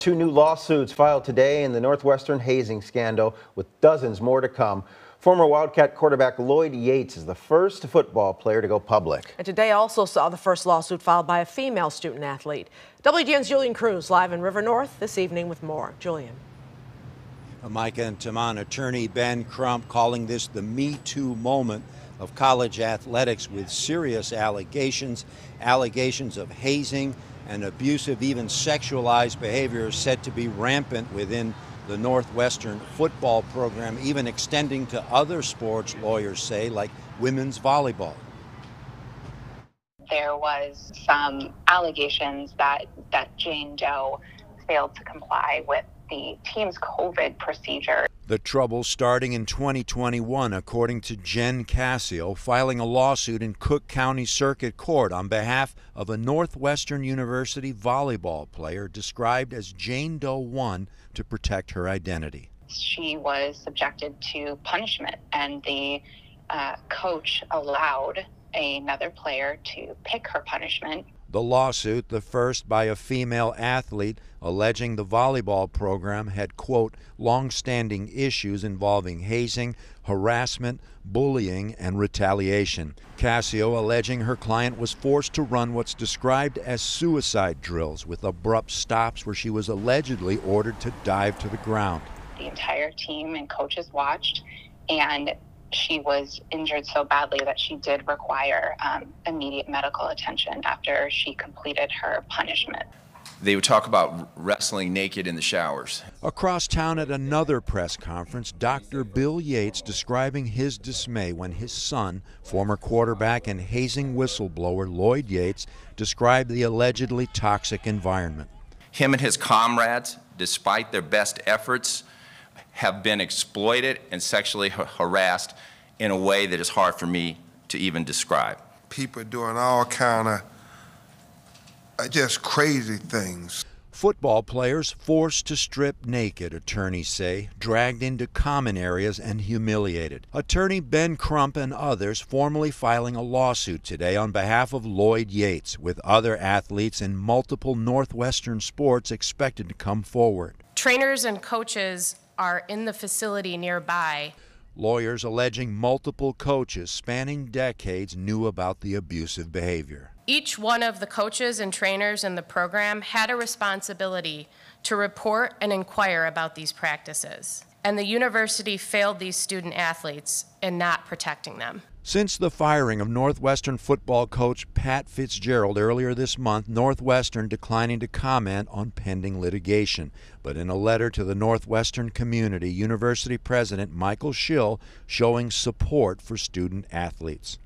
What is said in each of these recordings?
Two new lawsuits filed today in the Northwestern hazing scandal, with dozens more to come. Former Wildcat quarterback Lloyd Yates is the first football player to go public. And today also saw the first lawsuit filed by a female student athlete. WGN's Julian Cruz live in River North this evening with more. Julian. Micah and Taman, attorney Ben Crump calling this the Me Too moment of college athletics, with serious allegations of hazing and abusive, even sexualized behavior said to be rampant within the Northwestern football program, even extending to other sports, lawyers say, like women's volleyball. There was some allegations that Jane Doe failed to comply with the team's COVID procedure. The trouble starting in 2021, according to Jen Cassio, filing a lawsuit in Cook County Circuit Court on behalf of a Northwestern University volleyball player described as Jane Doe 1 to protect her identity. She was subjected to punishment, and the coach allowed another player to pick her punishment. The lawsuit, the first by a female athlete, alleging the volleyball program had, quote, long-standing issues involving hazing, harassment, bullying, and retaliation. Cassio alleging her client was forced to run what's described as suicide drills with abrupt stops where she was allegedly ordered to dive to the ground. The entire team and coaches watched, and she was injured so badly that she did require immediate medical attention after she completed her punishment. They would talk about wrestling naked in the showers. Across town at another press conference, Dr. Bill Yates describing his dismay when his son, former quarterback and hazing whistleblower Lloyd Yates, described the allegedly toxic environment. Him and his comrades, despite their best efforts, have been exploited and sexually harassed in a way that is hard for me to even describe. People doing all kind of just crazy things. Football players forced to strip naked, attorneys say, dragged into common areas and humiliated. Attorney Ben Crump and others formally filing a lawsuit today on behalf of Lloyd Yates, with other athletes in multiple Northwestern sports expected to come forward. Trainers and coaches are in the facility nearby. Lawyers alleging multiple coaches spanning decades knew about the abusive behavior. Each one of the coaches and trainers in the program had a responsibility to report and inquire about these practices, and the university failed these student athletes in not protecting them. Since the firing of Northwestern football coach Pat Fitzgerald earlier this month, Northwestern declining to comment on pending litigation. But in a letter to the Northwestern community, University President Michael Schill showing support for student athletes.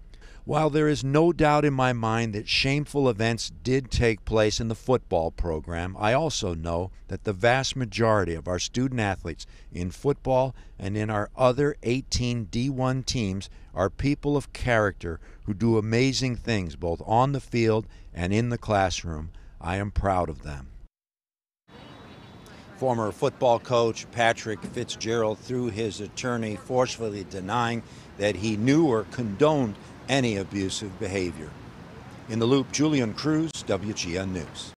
While there is no doubt in my mind that shameful events did take place in the football program, I also know that the vast majority of our student athletes in football and in our other 18 D1 teams are people of character who do amazing things both on the field and in the classroom. I am proud of them. Former football coach Patrick Fitzgerald, through his attorney, forcefully denying that he knew or condoned any abusive behavior. In the Loop, Julian Cruz, WGN News.